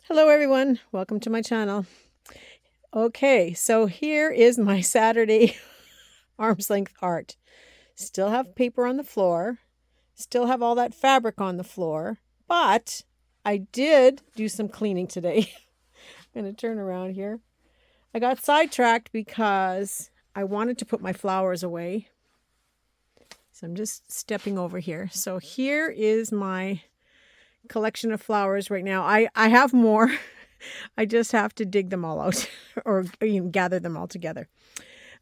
Hello everyone, welcome to my channel. Okay, so here is my Saturday arm's length art. Still have paper on the floor, still have all that fabric on the floor, but I did do some cleaning today. I'm going to turn around here. I got sidetracked because I wanted to put my flowers away. So I'm just stepping over here. So here is my collection of flowers right now. I have more. I just have to dig them all out or gather them all together.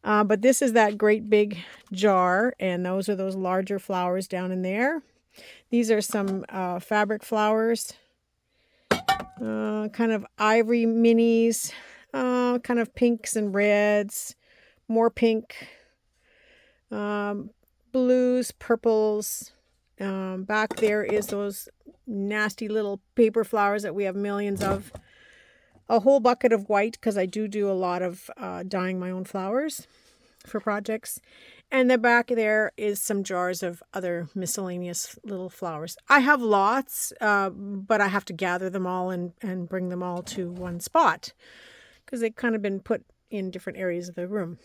But this is that great big jar, and those are those larger flowers down in there. These are some fabric flowers, kind of ivory minis, kind of pinks and reds, more pink, blues, purples. Back there is those nasty little paper flowers that we have millions of. A whole bucket of white, because I do a lot of dyeing my own flowers for projects. And the back there is some jars of other miscellaneous little flowers. I have lots, but I have to gather them all and bring them all to one spot because they've kind of been put in different areas of the room.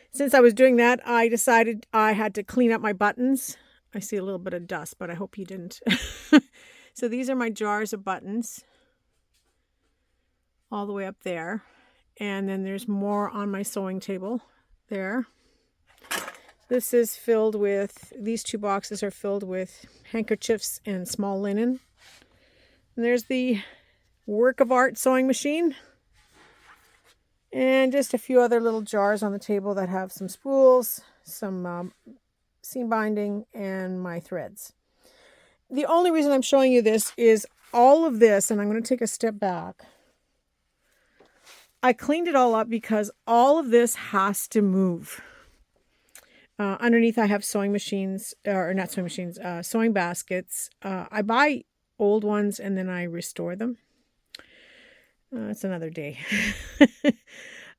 Since I was doing that, I decided I had to clean up my buttons. I see a little bit of dust, but I hope you didn't. So these are my jars of buttons, all the way up there, and then there's more on my sewing table there. This is filled with, these two boxes are filled with handkerchiefs and small linen. And there's the work of art sewing machine, and just a few other little jars on the table that have some spools, some seam binding, and my threads. The only reason I'm showing you this is all of this, and I'm going to take a step back. I cleaned it all up because all of this has to move. Underneath I have sewing machines, or not sewing machines, sewing baskets. I buy old ones and then I restore them. It's another day.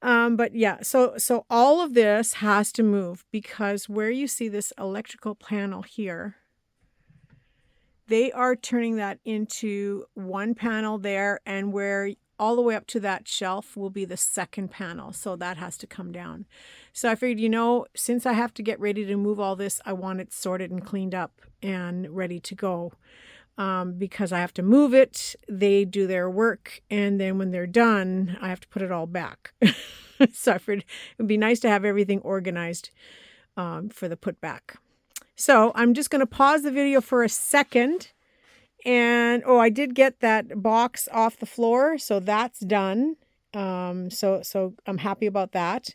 But yeah, so all of this has to move because where you see this electrical panel here, they are turning that into one panel there, and where all the way up to that shelf will be the second panel. So that has to come down. So I figured, since I have to get ready to move all this, I want it sorted and cleaned up and ready to go. Because I have to move it, they do their work, and then when they're done, I have to put it all back. So I figured it would be nice to have everything organized for the put back. So I'm just going to pause the video for a second. And I did get that box off the floor, so that's done. So I'm happy about that.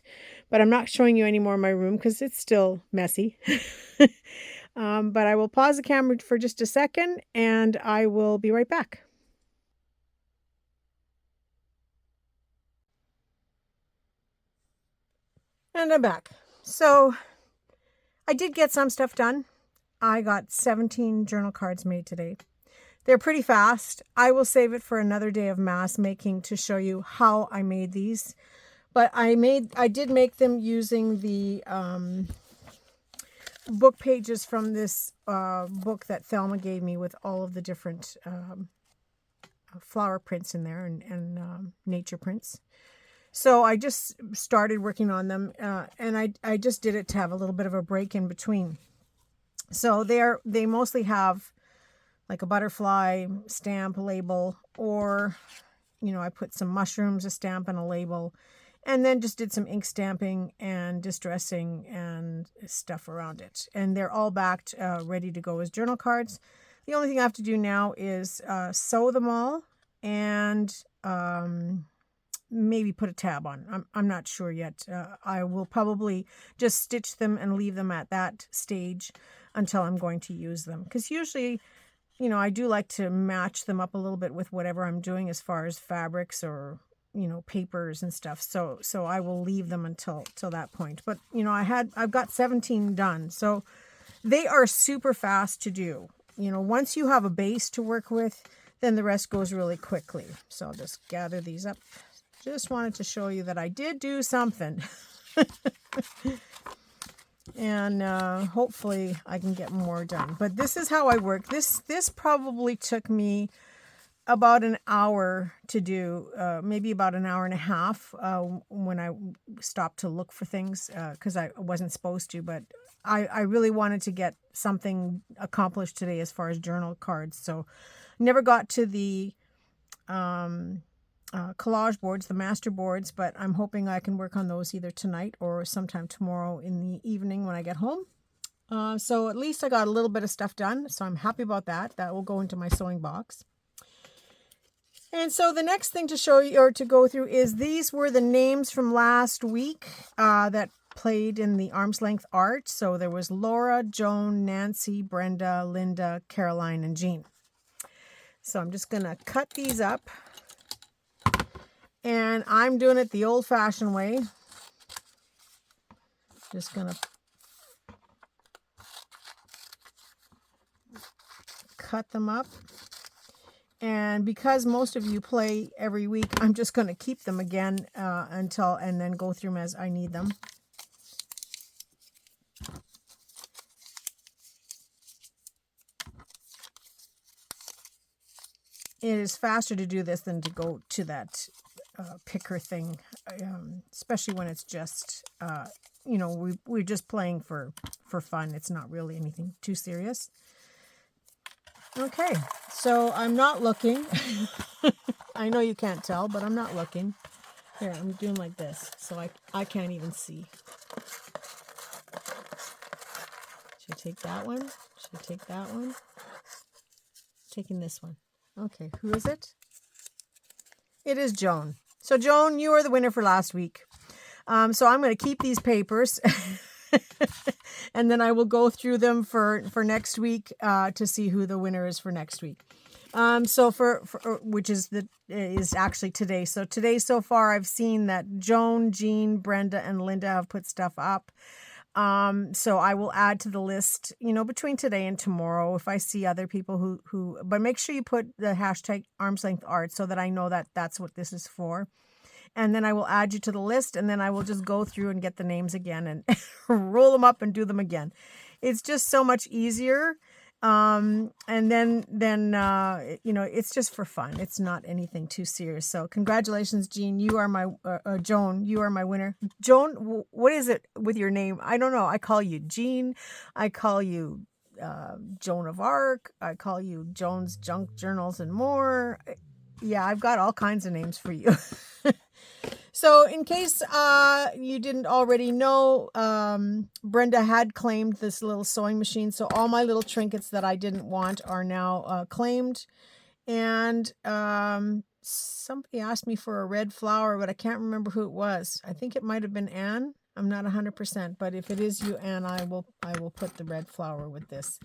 But I'm not showing you any more of my room because it's still messy. But I will pause the camera for just a second and I will be right back. And I'm back. So I did get some stuff done. I got 17 journal cards made today. They're pretty fast. I will save it for another day of mass making to show you how I made these. But I did make them using the book pages from this book that Thelma gave me with all of the different flower prints in there and nature prints. So I just started working on them and I just did it to have a little bit of a break in between. So they mostly have like a butterfly stamp label, or I put some mushrooms, a stamp, and a label, and then just did some ink stamping and distressing and stuff around it. And they're all backed, ready to go as journal cards. The only thing I have to do now is sew them all and maybe put a tab on. I'm not sure yet. I will probably just stitch them and leave them at that stage until I'm going to use them. Because usually, I do like to match them up a little bit with whatever I'm doing as far as fabrics or, papers and stuff. So I will leave them until that point. But, I've got 17 done. So they are super fast to do. Once you have a base to work with, then the rest goes really quickly. So I'll just gather these up. Just wanted to show you that I did do something. And hopefully I can get more done. But this is how I work. This probably took me about an hour to do, maybe about an hour and a half when I stopped to look for things because I wasn't supposed to, but I really wanted to get something accomplished today as far as journal cards. So never got to the collage boards, the master boards, but I'm hoping I can work on those either tonight or sometime tomorrow in the evening when I get home. So at least I got a little bit of stuff done, so I'm happy about that. That will go into my sewing box. And so the next thing to show you or to go through is these were the names from last week that played in the arm's length art. So there was Laura, Joan, Nancy, Brenda, Linda, Caroline, and Jean. So I'm just going to cut these up. And I'm doing it the old-fashioned way. Just going to cut them up. And because most of you play every week, I'm just going to keep them again and then go through them as I need them. It is faster to do this than to go to that picker thing, especially when it's just, we're just playing for fun. It's not really anything too serious. Okay, so I'm not looking. I know you can't tell, but I'm not looking. Here, I'm doing like this, so I can't even see. Should I take that one? Should I take that one? Taking this one. Okay, who is it? It is Joan. So Joan, you are the winner for last week. So I'm going to keep these papers. And then I will go through them for next week to see who the winner is for next week. So which is actually today. So today so far I've seen that Joan, Jean, Brenda, and Linda have put stuff up. So I will add to the list, between today and tomorrow if I see other people but make sure you put the hashtag armslengthart so that I know that that's what this is for. And then I will add you to the list, and then I will just go through and get the names again and roll them up and do them again. It's just so much easier. And then it's just for fun. It's not anything too serious. So congratulations, Jean. You are my, Joan, you are my winner. Joan, what is it with your name? I don't know. I call you Jean. I call you Joan of Arc. I call you Joan's Junk Journals and More. Yeah, I've got all kinds of names for you. So in case you didn't already know, Brenda had claimed this little sewing machine. So all my little trinkets that I didn't want are now claimed. And somebody asked me for a red flower, but I can't remember who it was. I think it might have been Anne. I'm not 100%, but if it is you, Anne, I will put the red flower with this.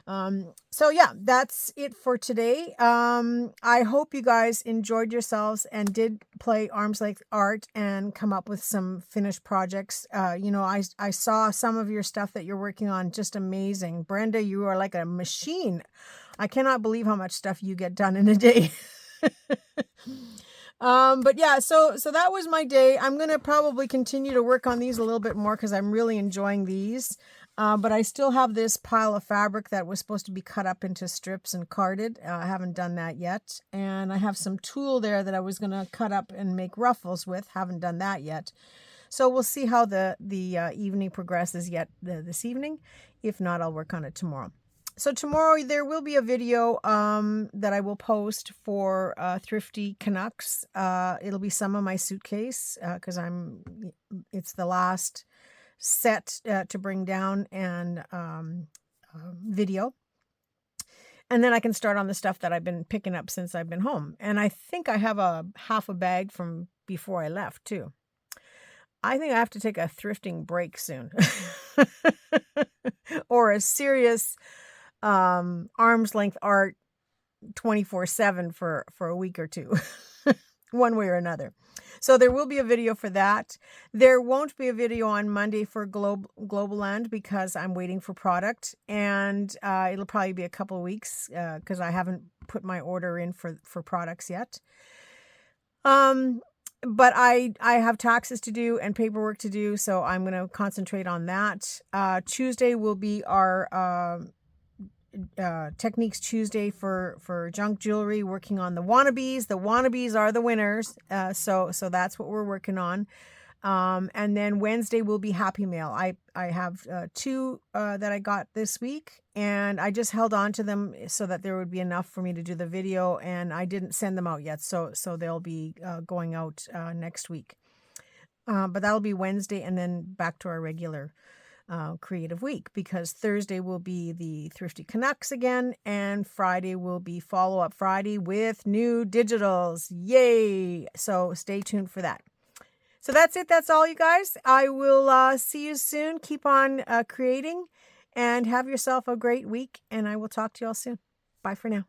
So yeah, that's it for today. I hope you guys enjoyed yourselves and did play arm's length art and come up with some finished projects. I saw some of your stuff that you're working on, just amazing. Brenda, you are like a machine. I cannot believe how much stuff you get done in a day. But yeah, so that was my day. I'm going to probably continue to work on these a little bit more because I'm really enjoying these. But I still have this pile of fabric that was supposed to be cut up into strips and carded. I haven't done that yet. And I have some tulle there that I was going to cut up and make ruffles with. Haven't done that yet. So we'll see how the evening progresses yet this evening. If not, I'll work on it tomorrow. So tomorrow there will be a video that I will post for Thrifty Canucks. It'll be some of my suitcase because it's the last set to bring down and video. And then I can start on the stuff that I've been picking up since I've been home. And I think I have half a bag from before I left too. I think I have to take a thrifting break soon. Or a serious arm's length art 24/7 for a week or two. One way or another. So there will be a video for that. There won't be a video on Monday for Global Land because I'm waiting for product, and it'll probably be a couple of weeks because I haven't put my order in for products yet. But I have taxes to do and paperwork to do, so I'm going to concentrate on that. Tuesday will be our Techniques Tuesday for junk jewelry, working on the wannabes. The wannabes are the winners. So that's what we're working on. And then Wednesday will be Happy Mail. I have 2 that I got this week, and I just held on to them so that there would be enough for me to do the video, and I didn't send them out yet. So they'll be going out next week. But that'll be Wednesday, and then back to our regular creative week, because Thursday will be the Thrifty Canucks again, and Friday will be Follow Up Friday with new digitals. Yay! So stay tuned for that. So that's it. That's all, you guys. I will see you soon. Keep on creating, and have yourself a great week, and I will talk to you all soon. Bye for now.